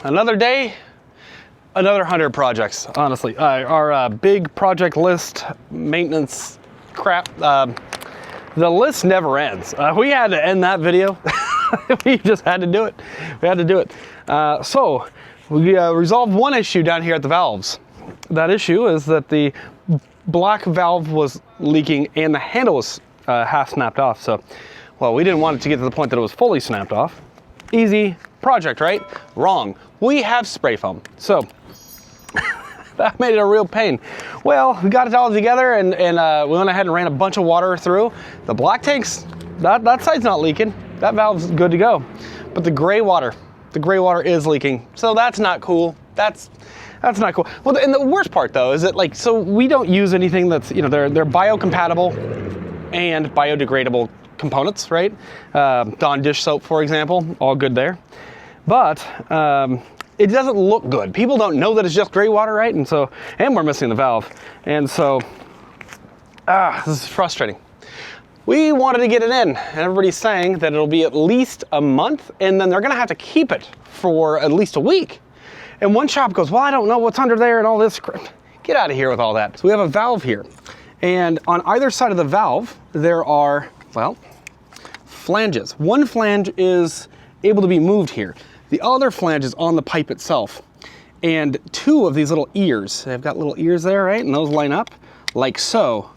another day, another 100 projects, honestly. Our big project list, maintenance crap, the list never ends. We had to end that video. We just had to do it. We had to do it. So we resolved one issue down here at the valves. That issue is that the black valve was leaking and the handle was half snapped off. So, well, we didn't want it to get to the point that it was fully snapped off. Easy project, right? Wrong. We have spray foam. So that made it a real pain. Well, we got it all together and we went ahead and ran a bunch of water through. The black tanks, that side's not leaking. That valve's good to go. But the gray water is leaking. So that's not cool. That's not cool. Well, and the worst part though is that, like, so we don't use anything that's, you know, they're biocompatible and biodegradable components, right? Dawn dish soap, for example, all good there. But it doesn't look good. People don't know that it's just gray water, right? And we're missing the valve. And so, this is frustrating. We wanted to get it in, and everybody's saying that it'll be at least a month, and then they're gonna have to keep it for at least a week. And one shop goes, well, I don't know what's under there and all this. Get out of here with all that. So we have a valve here. And on either side of the valve, there are, well, flanges. One flange is able to be moved here. The other flange is on the pipe itself. And two of these little ears, they've got little ears there, right? And those line up like so.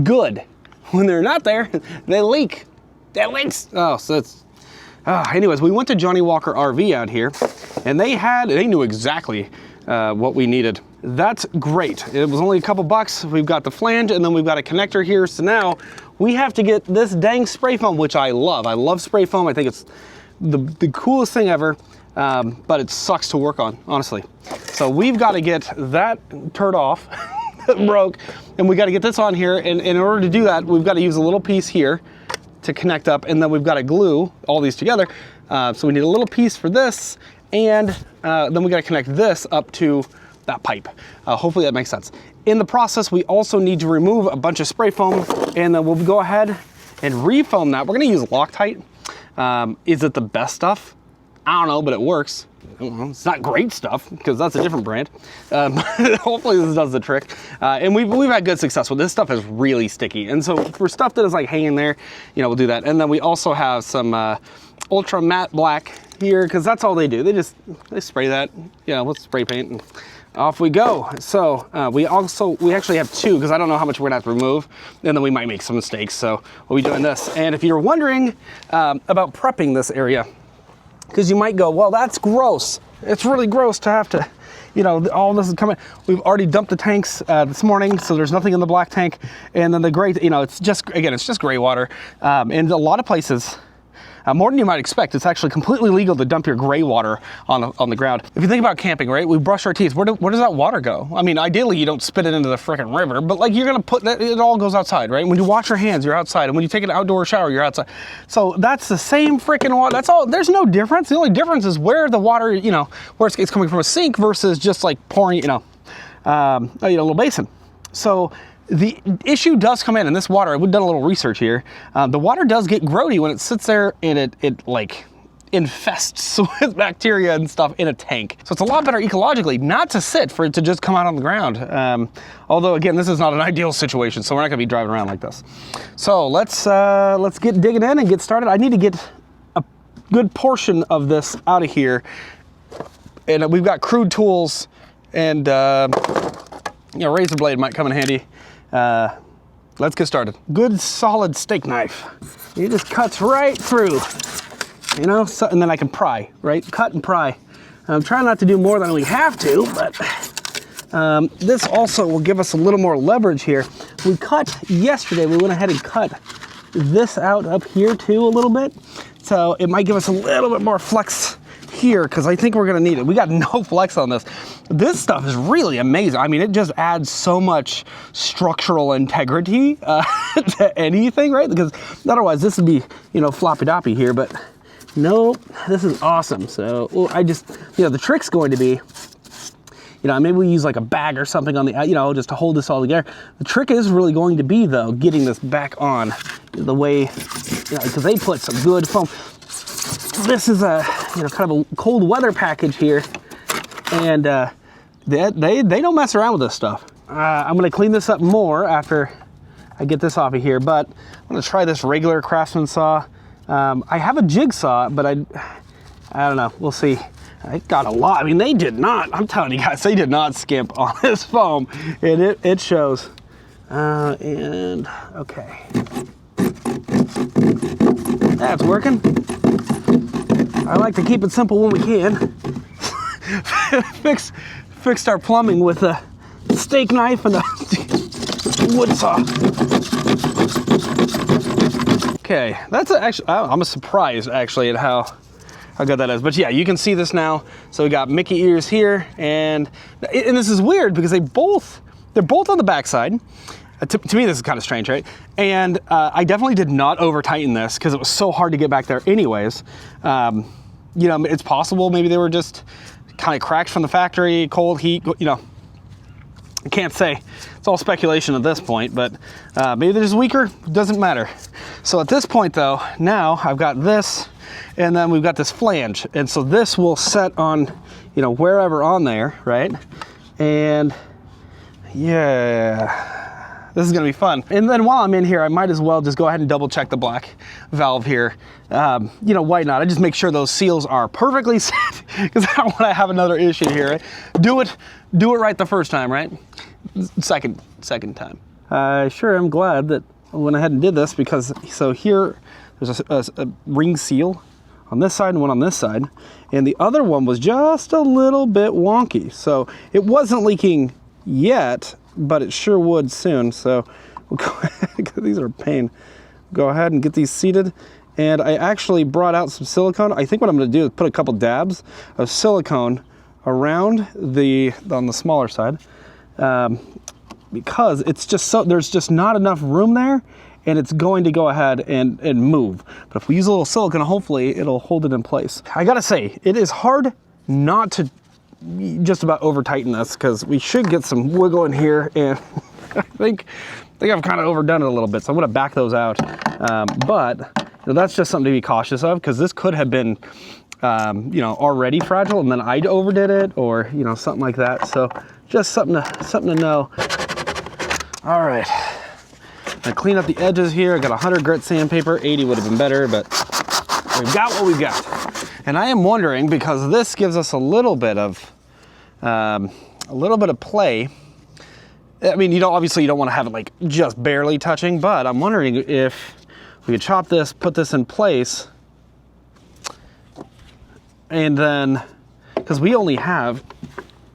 Good. When they're not there, they leak. That leaks. Oh, so it's, anyways, we went to Johnny Walker RV out here, and they knew exactly what we needed. That's great. It was only a couple bucks. We've got the flange, and then we've got a connector here. So now we have to get this dang spray foam, which I love. I love spray foam. I think it's the coolest thing ever, but it sucks to work on, honestly. So we've got to get that turd off. Broke, and we got to get this on here, and in order to do that, we've got to use a little piece here to connect up, and then we've got to glue all these together. So we need a little piece for this, and then we got to connect this up to that pipe. Hopefully that makes sense. In the process, we also need to remove a bunch of spray foam, and then we'll go ahead and refoam that. We're going to use Loctite. Is it the best stuff? I don't know, but it works. It's not great stuff, because that's a different brand. Hopefully this does the trick. And we've had good success with this. Stuff is really sticky. And so for stuff that is like hanging there, you know, we'll do that. And then we also have some ultra matte black here, because that's all they do. They spray that, you know, with spray paint, and off we go. So we actually have two, because I don't know how much we're gonna have to remove, and then we might make some mistakes. So we'll be doing this. And if you're wondering about prepping this area, because you might go, well, that's gross. It's really gross to have to, you know, all this is coming. We've already dumped the tanks this morning, so there's nothing in the black tank. And then the gray, you know, it's just gray water. And a lot of places, more than you might expect, it's actually completely legal to dump your gray water on the ground. If you think about camping, right, we brush our teeth. Where does that water go? I mean, ideally you don't spit it into the frickin' river, but like you're gonna put that, it all goes outside, right? When you wash your hands, you're outside, and when you take an outdoor shower, you're outside. So that's the same frickin' water. That's all. There's no difference. The only difference is where the water, you know, where it's coming from a sink versus just like pouring, you know, a little basin. So the issue does come in, and this water, we've done a little research here. The water does get grody when it sits there and it like infests with bacteria and stuff in a tank. So it's a lot better ecologically not to sit, for it to just come out on the ground. Although again, this is not an ideal situation, so we're not gonna be driving around like this. So let's get digging in and get started. I need to get a good portion of this out of here. And we've got crude tools, and you know, razor blade might come in handy. Let's get started. Good solid steak knife. It just cuts right through, you know, so, and then I can pry, right? Cut and pry. I'm trying not to do more than we have to, but this also will give us a little more leverage here. We cut yesterday, we went ahead and cut this out up here too a little bit. So it might give us a little bit more flex here, because I think we're gonna need it. We got no flex on this. This stuff is really amazing. I mean, it just adds so much structural integrity to anything, right? Because otherwise this would be, you know, floppy doppy here, but no, this is awesome. So well, I just, you know, the trick's going to be, you know, maybe we use like a bag or something on the, you know, just to hold this all together. The trick is really going to be, though, getting this back on the way, you know, because they put some good foam. This is a you know, kind of a cold weather package here, and they don't mess around with this stuff. I'm gonna clean this up more after I get this off of here, but I'm gonna try this regular Craftsman saw. I have a jigsaw, but I don't know, we'll see. I got a lot. I mean, they did not, I'm telling you guys, they did not skimp on this foam, and it shows. And okay, that's working. I like to keep it simple when we can. Fixed our plumbing with a steak knife and a wood saw. Okay, that's actually, I'm surprised actually at how good that is. But yeah, you can see this now. So we got Mickey ears here, and this is weird because they're both on the backside. To me, this is kind of strange, right? And I definitely did not over tighten this because it was so hard to get back there anyways. You know, it's possible maybe they were just kind of cracked from the factory, cold, heat, you know, I can't say. It's all speculation at this point, but maybe they're just weaker, doesn't matter. So at this point though, now I've got this, and then we've got this flange. And so this will set on, you know, wherever on there, right? And yeah, this is gonna be fun. And then while I'm in here, I might as well just go ahead and double check the black valve here. You know, why not? I just make sure those seals are perfectly set because I don't want to have another issue here. Right? Do it right the first time, right? Second time. I sure am glad that I went ahead and did this because, so here there's a ring seal on this side and one on this side, and the other one was just a little bit wonky. So it wasn't leaking yet, but it sure would soon. So we'll go ahead, these are a pain. Go ahead and get these seated. And I actually brought out some silicone. I think what I'm gonna do is put a couple dabs of silicone around on the smaller side, because it's just so, there's just not enough room there, and it's going to go ahead and move. But if we use a little silicone, hopefully it'll hold it in place. I gotta say, it is hard not to just about over tighten this because we should get some wiggle in here, and I think I've kind of overdone it a little bit, so I'm gonna back those out. But you know, that's just something to be cautious of because this could have been you know, already fragile and then I overdid it, or you know, something like that. So just something to know. All right, I clean up the edges here. I got 100 grit sandpaper. 80 would have been better, but we've got what we've got. And I am wondering, because this gives us a little bit of play. I mean, you know, obviously you don't want to have it like just barely touching, but I'm wondering if we could chop this, put this in place, and then, because we only have,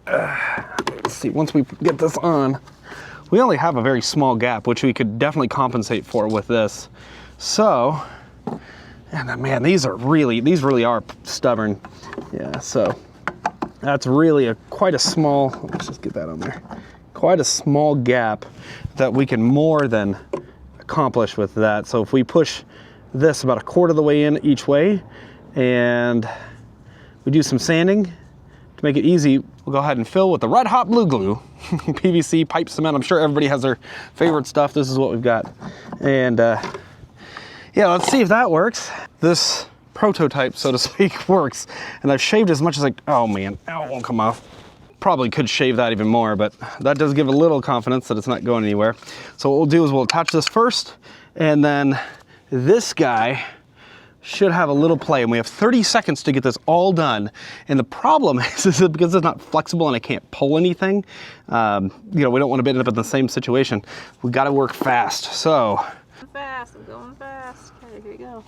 let's see, once we get this on, we only have a very small gap, which we could definitely compensate for with this. So, and man, these really are stubborn. Yeah, so that's really quite a small, let's just get that on there, quite a small gap that we can more than accomplish with that. So if we push this about 1/4 of the way in each way, and we do some sanding to make it easy, we'll go ahead and fill with the red hot blue glue, PVC, pipe cement. I'm sure everybody has their favorite stuff. This is what we've got. And yeah, let's see if that works. This prototype, so to speak, works. And I've shaved as much as oh man, it won't come off. Probably could shave that even more, but that does give a little confidence that it's not going anywhere. So what we'll do is we'll attach this first, and then this guy should have a little play, and we have 30 seconds to get this all done. And the problem is that because it's not flexible and I can't pull anything, you know, we don't want to end up in the same situation. We got to work fast. So I'm going fast. Okay, here you go.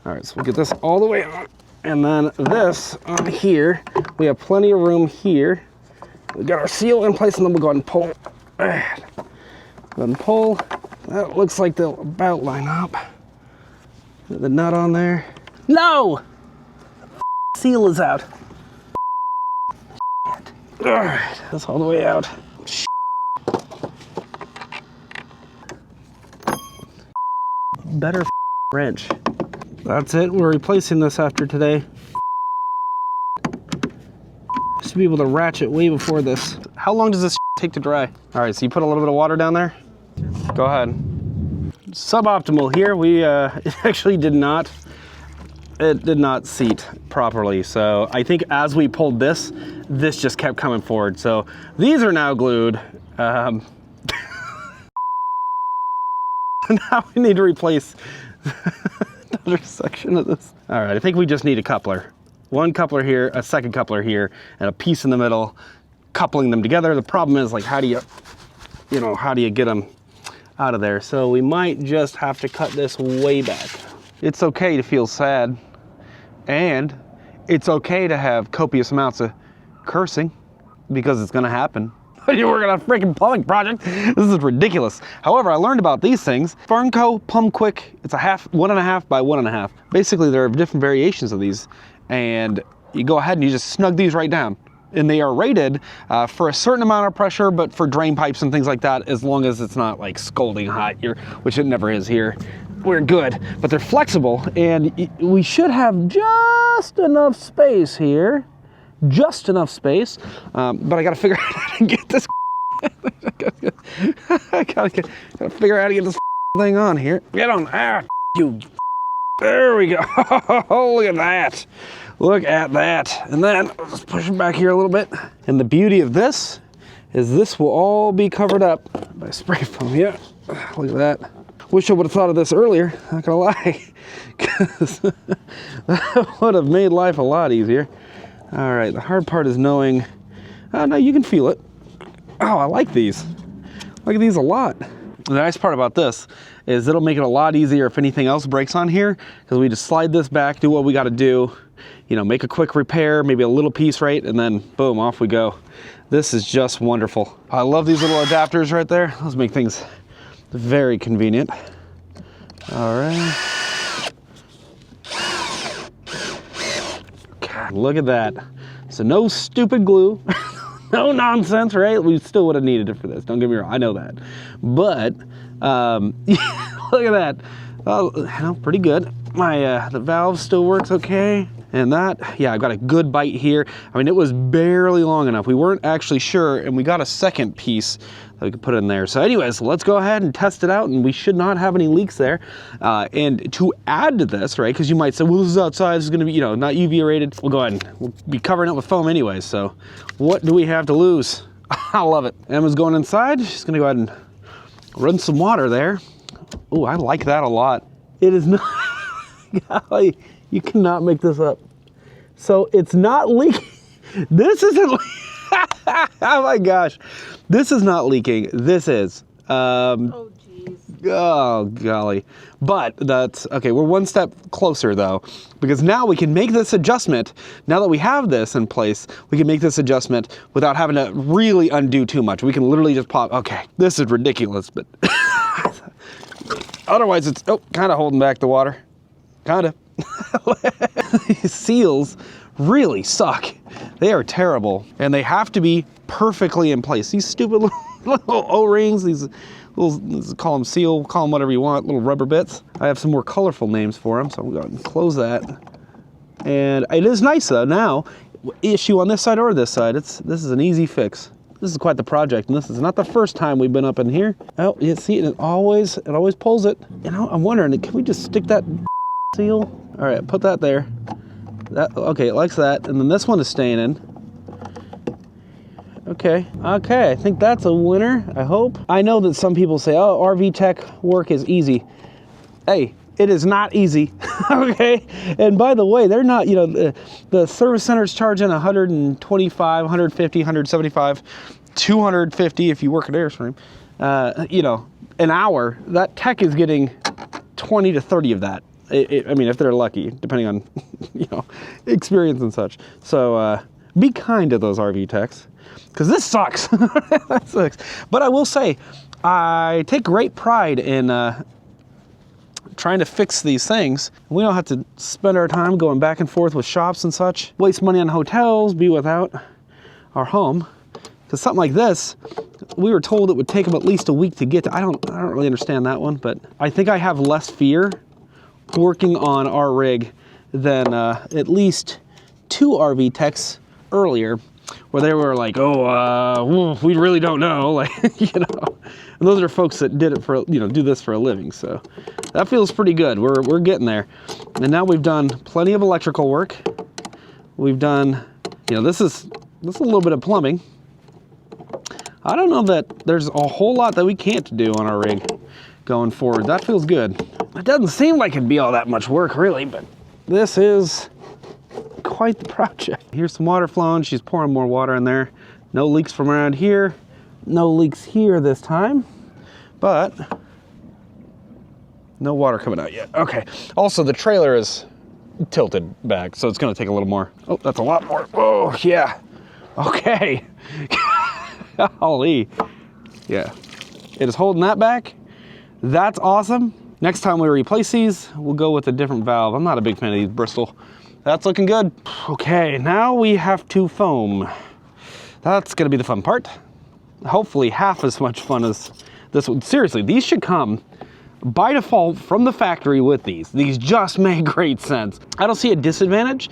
All right, so we'll get this all the way on. And then this on here, we have plenty of room here. We got our seal in place, and then we'll go ahead and pull. Go ahead and pull. That looks like they'll about line up. The nut on there. No! The seal is out. All right, that's all the way out. Better wrench. That's it, we're replacing this after today. Should be able to ratchet way before this. How long does this take to dry? All right, so you put a little bit of water down there? Go ahead. Suboptimal here. We it actually did not it did not seat properly. So I think as we pulled this just kept coming forward. So these are now glued. Now we need to replace another section of this. All right, I think we just need a coupler. One coupler here, a second coupler here, and a piece in the middle, coupling them together. The problem is, like, how do you get them out of there? So we might just have to cut this way back. It's okay to feel sad, and it's okay to have copious amounts of cursing, because it's gonna happen. You're working on a freaking plumbing project. This is ridiculous. However, I learned about these things. Fernco Plumb Quick, it's a 1.5 by 1.5. Basically, there are different variations of these, and you go ahead and you just snug these right down. And they are rated for a certain amount of pressure, but for drain pipes and things like that, as long as it's not like scalding hot here, which it never is here, we're good. But they're flexible, and we should have just enough space here. Just enough space, but I gotta figure out how to get this I gotta figure out how to get this thing on here. Get on, you. There we go. Oh, look at that. Look at that. And then I'll just push it back here a little bit. And the beauty of this is this will all be covered up by spray foam. Yeah, look at that. Wish I would have thought of this earlier, not gonna lie, because that would have made life a lot easier. All right, the hard part is knowing, no, you can feel it. Oh, I like these. I like these a lot. The nice part about this is it'll make it a lot easier if anything else breaks on here, because we just slide this back, do what we gotta do, make a quick repair, maybe a little piece, right? And then boom, off we go. This is just wonderful. I love these little adapters right there. Those make things very convenient. All right. Look at that. So no stupid glue, no nonsense, right? We still would have needed it for this. Don't get me wrong, I know that. But look at that. Oh, pretty good. My the valve still works okay. And that, yeah, I got a good bite here. I mean, it was barely long enough. We weren't actually sure, and we got a second piece that we could put in there. So anyways, let's go ahead and test it out, and we should not have any leaks there. And to add to this, right, because you might say, well, this is outside, this is gonna be, not UV rated. We'll go ahead and we'll be covering it with foam anyways, so what do we have to lose? I love it. Emma's going inside. She's gonna go ahead and run some water there. Oh, I like that a lot. It is not, golly, you cannot make this up. So it's not leaking. This isn't oh my gosh. This is not leaking. This is. Oh, geez. Oh, golly. But that's, okay, we're one step closer though, because now we can make this adjustment. Now that we have this in place, we can make this adjustment without having to really undo too much. We can literally just pop, okay, this is ridiculous, but otherwise it's, kind of holding back the water. Kind of. These seals really suck. They are terrible, and they have to be perfectly in place. These stupid little O-rings, these little, call them seal, call them whatever you want, little rubber bits. I have some more colorful names for them, so I'm going to close that. And it is nice though, now, issue on this side or this side, this is an easy fix. This is quite the project, and this is not the first time we've been up in here. Oh, you see, it always pulls it. I'm wondering, can we just stick that seal? All right, put that there. That, okay, it likes that, and then this one is staying in. Okay, I think that's a winner, I hope. I know that some people say, oh, RV tech work is easy. Hey, it is not easy, okay? And by the way, they're not, the service center's charging 125, 150, 175, 250 if you work at Airstream, an hour. That tech is getting 20 to 30 of that. I mean, if they're lucky, depending on, experience and such. So be kind to those RV techs, because this sucks. That sucks. But I will say, I take great pride in trying to fix these things. We don't have to spend our time going back and forth with shops and such, waste money on hotels, be without our home. Because something like this, we were told it would take them at least a week to get to. I don't really understand that one, but I think I have less fear working on our rig than at least 2 RV techs earlier where they were like, oh, we really don't know, like, you know. And those are folks that did it for, you know, do this for a living. So that feels pretty good. We're getting there. And now we've done plenty of electrical work. We've done, you know, this is a little bit of plumbing. I don't know that there's a whole lot that we can't do on our rig going forward. That feels good. It doesn't seem like it'd be all that much work really, but this is quite the project. Here's some water flowing. She's pouring more water in there. No leaks from around here. No leaks here this time, but no water coming out yet. Okay. Also, the trailer is tilted back, so it's going to take a little more. Oh, that's a lot more. Oh, yeah. Okay. Golly. Yeah. It is holding that back. That's awesome. Next time we replace these, we'll go with a different valve. I'm not a big fan of these Bristol. That's looking good. Okay, now we have to foam. That's gonna be the fun part. Hopefully half as much fun as this one. Seriously, these should come by default from the factory with these. These just make great sense. I don't see a disadvantage,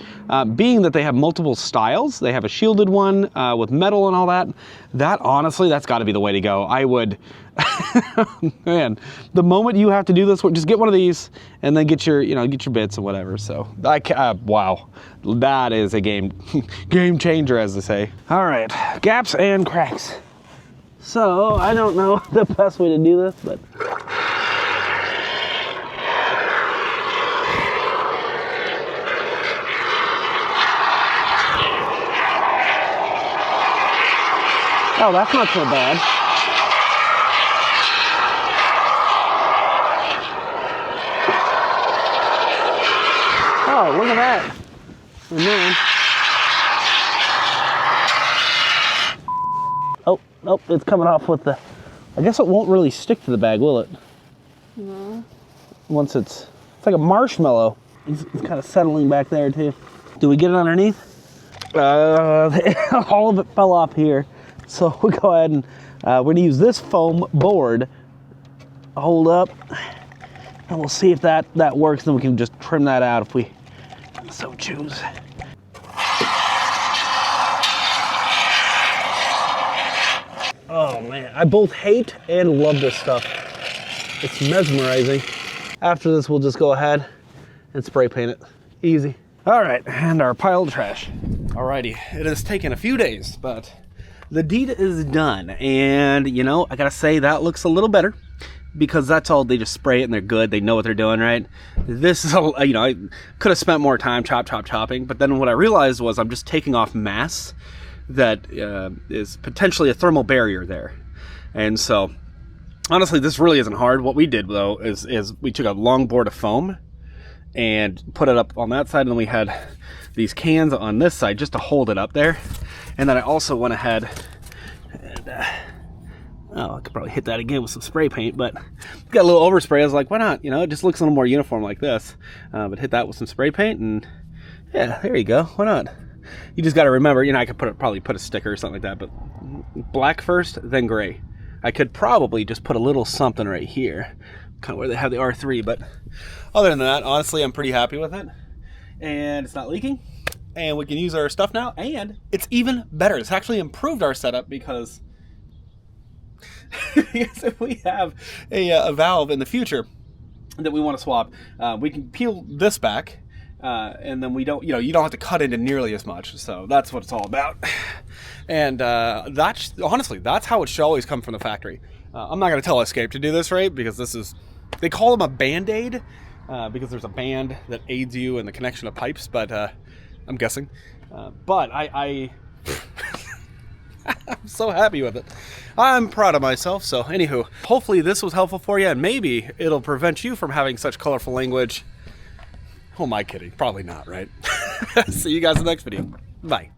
being that they have multiple styles. They have a shielded one with metal and all that. That, honestly, that's gotta be the way to go. I would, man, the moment you have to do this, just get one of these and then get your, you know, get your bits and whatever. So, wow, that is a game changer, as they say. All right, gaps and cracks. So, I don't know the best way to do this, but oh, that's not so bad. Oh, look at that. And then, oh, it's coming off with the, I guess it won't really stick to the bag, will it? No. Once it's like a marshmallow. It's kind of settling back there too. Do we get it underneath? All of it fell off here. So we'll go ahead and we're gonna use this foam board, hold up, and we'll see if that works. Then we can just trim that out if we so choose. Oh man, I both hate and love this stuff. It's mesmerizing. After this, we'll just go ahead and spray paint it. Easy. All right, and our pile of trash. Alrighty, it has taken a few days, but the deed is done. And you know, I gotta say that looks a little better because that's all, they just spray it and they're good. They know what they're doing, right? This is, you know, I could have spent more time chopping, but then what I realized was I'm just taking off mass that is potentially a thermal barrier there. And so, honestly, this really isn't hard. What we did though is we took a long board of foam and put it up on that side, and then we had these cans on this side just to hold it up there. And then I also went ahead and, oh, I could probably hit that again with some spray paint, but got a little overspray. I was like, why not? You know, it just looks a little more uniform like this. But hit that with some spray paint, and yeah, there you go. Why not? You just got to remember, you know, I could probably put a sticker or something like that, but black first, then gray. I could probably just put a little something right here, kind of where they have the R3, but other than that, honestly, I'm pretty happy with it. And it's not leaking, and we can use our stuff now, and it's even better. It's actually improved our setup because if we have a valve in the future that we want to swap, we can peel this back, and then we don't, you know, you don't have to cut into nearly as much. So that's what it's all about. And that's, honestly, that's how it should always come from the factory. I'm not going to tell Escape to do this, right? Because this is, they call them a Band-Aid, because there's a band that aids you in the connection of pipes, but I'm guessing. But I'm so happy with it. I'm proud of myself. So anywho, hopefully this was helpful for you, and maybe it'll prevent you from having such colorful language. Who am I kidding? Probably not, right? See you guys in the next video. Bye.